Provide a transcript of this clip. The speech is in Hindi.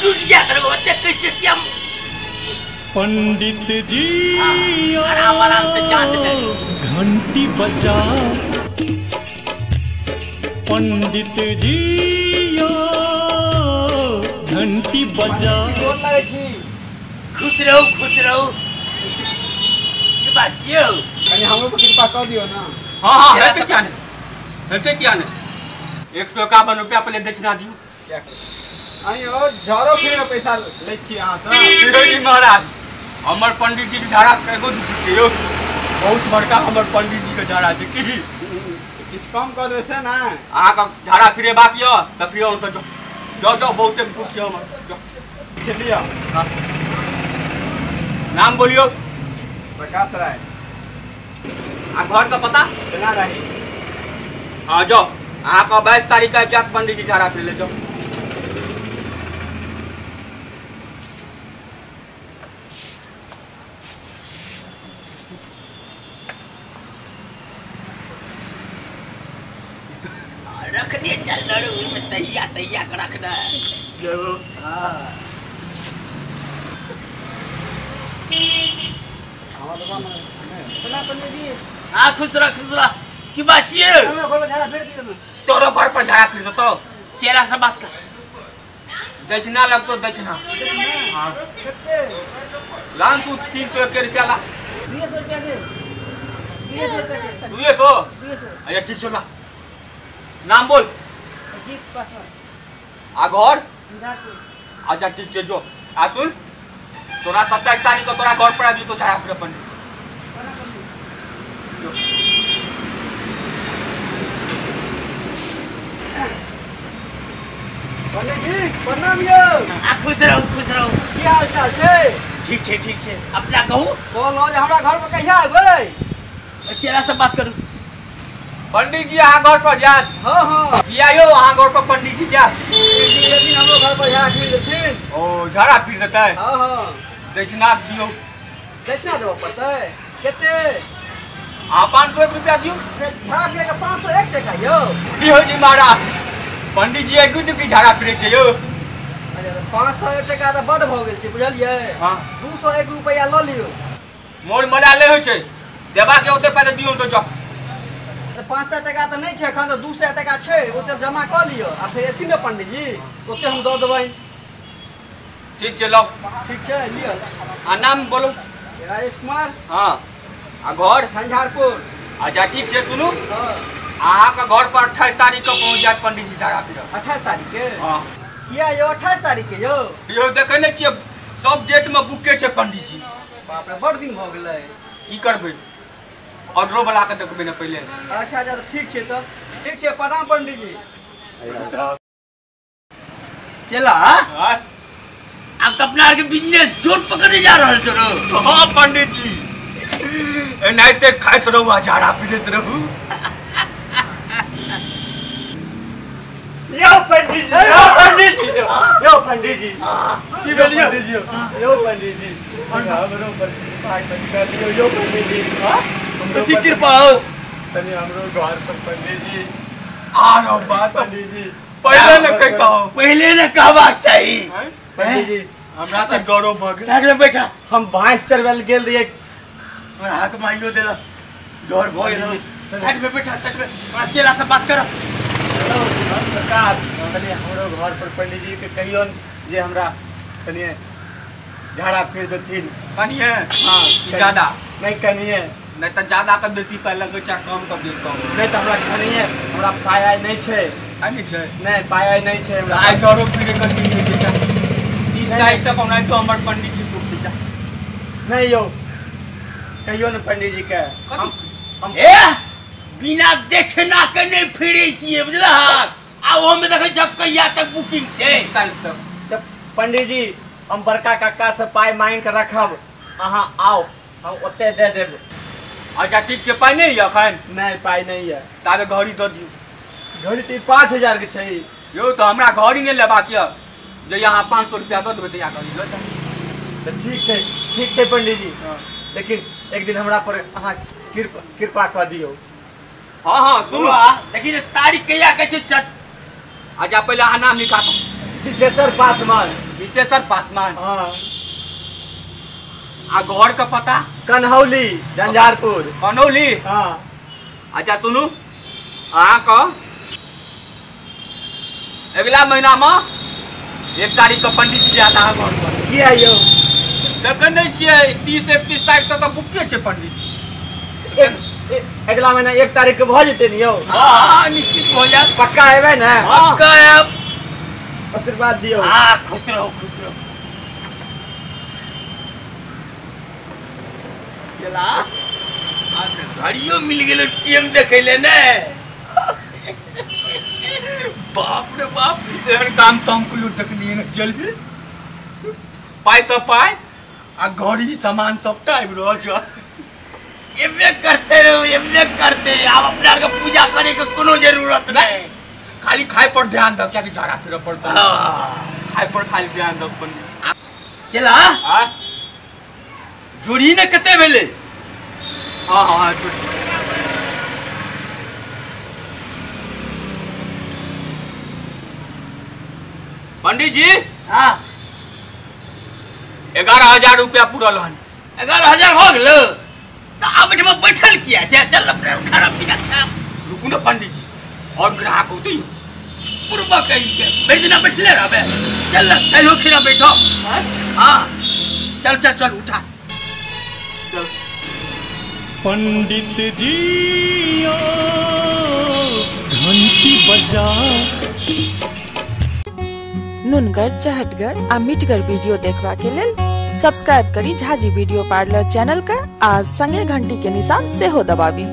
टूट गया तेरे बच्चे कैसे क्या पंडित जी आराम से जांच ले घंटी बजा पंडित जी घंटी बजा खुश रहो बाजियो कहीं हम लोग को कृपा कर दियो ना। हाँ हाँ ऐसे क्या नहीं 151 रुपया पहले दक्षिणा दियो क्या आइयो झाड़ो फिर का पैसा ले छी यहां से जी महाराज हमर पंडित जी के झाड़ा कएगो दुखी छै यो बहुत बड़का हमर पंडित जी के झाड़ा छै की किस कम कर देबे से ना अहाँ का झाड़ा फिरे बाकी हो त फिर हम तो जाओ बहुते दुख छै हमर जाओ चलिए हां नाम बोलियो प्रकाश राय आ घर का पता केना रही हाँ जाओ अहाँ का 22 तारीख का जात पंडित जी झाड़ा फिर ले जाओ रखने चल लड़ो में तैया कर रखना जो हां हाँ खुश रह की बात है तोरो घर पर झाड़ा फिर तो चेहरा से बात कर दक्षिणा लगतो दक्षिणा हाँ लान तू 301 रुपया ला 200 अच्छा ठीक छो ला नाम बोल आ घर अच्छा ठीक है जो आ सुन तोरा 27 तारीख को तोरा घर पर आबी तो झाड़ा फिर पंडित पंडित जी प्रणाम यो खुश रहो की हाल चाल छै ठीक है अपना कहू कहलो जे हमरा घर पर कहिया आबै चेहरा से बात करू पंडित जी अहाँ घर पर जात हां किया यो अहाँ घर पर पंडित जी जात एक दिन हम लोग घर पर झाड़ा फिर देथिन ओ झाड़ा फिर देतै हां दक्षिणा दियो दक्षिणा देबो पड़तै केते हाँ 501 रुपया दियो से झाड़ा फिर के 501 टका यो हो जी महाराज पंडित जी एक की झाड़ा फिरे छै यो अच्छा 501 टका त बड भ गेल छै बुझलियै हाँ 201 रुपया ल लियो मोर मला ले होइ छै देबा के ओते पैसा दियो तो जाओ 500 टका त नहीं छै एखन त 200 टका छै ओते जमा क लियो आ फिर एथिन न पंडित जी ओते हम द देबै ठीक छै लो ठीक छै लियो आ नाम बोलो राजेश कुमार हाँ आ घर झंझारपुर अच्छा ठीक छै सुनू हां अहाँ का घर पर 28 तारीख को पहुंच जात पंडित जी झाड़ा फिर 28 तारीख के हाँ किया यो 28 तारीख के यो यो देखे नहीं छियै सब डेट में बुके छै पंडित जी बाप रे बड़ दिन भ गेलै की करबै ऑर्डरो वाला के देखबै ना पहले अच्छा अच्छा तो ठीक छै प्रणाम पंडित जी चला अब तो अपना के बिजनेस जोर पकड़ने जा रहल छो हाँ पंडित जी एनाइते खाइत रहू आ झाड़ा फिरत रहू यो पंडित जी की भेलियो यो पंडित जी हमरो पर पाक कर लियो यो पंडित जी कथी कृपा हो तनी हमरो घर पर पंडित जी आरो बात पंडित जी पहले न कहता हो पहले ने कहबाक चाहिए पंडित जी हमरा से गौरव भ गेल साइड में बैठा हम भैंस चरवल गेल रहिए हमरा हाथ माइयो देला डर भ गेल साइड में बैठा हमरा चेला से बात करो सरकार तनी हमरो घर पर पंडित जी के कहियो जे हमरा तनी झाड़ा फिर देथिन कनिए हाँ ज्यादा नहीं कनिए नहीं तो ज्यादा तो बेसी पाई लगे चाहे कम कर दियो कम नहीं तो हमरा कनिए हमरा पाय नहीं छै नहीं छै नहीं पाय नहीं छै हमरा आई झाड़ो फिरे कर दिन छै 30 तारीख तक हमरा तो हमर पंडित जी पूछ जा नहीं यो कहियो न पंडित जी के हम ए बिना दक्षिणा के नहीं फिरे छिए बुझला आ ओ में देखै छ कहिया तक बुकिंग छै तारीख तक पंडित जी हम बड़का काका से पाई मांग के रखब अहाँ आओ हम ओते दे देब अच्छा ठीक छै पाई नहीं है अखन नहीं पाई नहीं है ताबे घड़ी दऽ दियो घड़ी तो 5000 के छै यो तो हमरा घड़ी नहीं लेबाक य जे यहाँ 500 रुपया दऽ देबै त या घड़ी लऽ जा तो ठीक छै पंडित जी लेकिन एक दिन हमरा पर अहाँ कृपा कर दियो हाँ हाँ सुनो लेकिन तारीख कहिया के छै अच्छा पहले अहाँ नाम लिखा दो विशेषर पासवान। विशेषर पासवान। हाँ। आ घर का पता? कन्हौली झंझारपुर। कन्हौली। हाँ। अच्छा सुनू, अहाँ का अगला महीना में 1 तारीख को पंडित जी आता है घर पर। किया यो? देखे नहीं छिए 30-31 तारीख तक तो बुके छे पंडित जी। अगला महीना 1 तारीख के भ जेते नियो। हाँ निश्चित हो जाए। पक्का हेबे ना? पक्का है। आशीर्वाद दियो। हाँ खुश रहो खुश रहो। चला आज घड़ियों मिल गेलो टीएम देखे ले ने। बाप रे बाप एहन काम तो हम कोई तकनी न चली। पाई तो पाई आ घड़ी सामान सब टाइम रह छ। एमे करते रहो एमे करते। अब अपना के पूजा करे के कोनो जरूरत नहीं। खाली खाए पर ध्यान दो क्या कि झाड़ा फिर पड़ता। खाए पर खाली ध्यान दो पंडित। चला हां जोड़ी ने कते भेले? हां हां पंडित जी। हाँ 11,000 रुपया पूरल हन। 11,000 हो गेलो तो अब जब बैठल किया छै चल अपने खाना पीना खा। रुकू ना पंडित जी और ग्राहक होती पूर्वा कही के बैठ दिना बैठले रहबे। चल कहियो खिरा बैठो। हाँ चल चल चल उठा चल। पंडित जी ओ घंटी बजा। नुनगर, चहटगर आ मिटगर वीडियो देखबा के लेल सब्सक्राइब करी झाजी वीडियो पार्लर चैनल का आ संगे घंटी के निशान से हो दबाबी।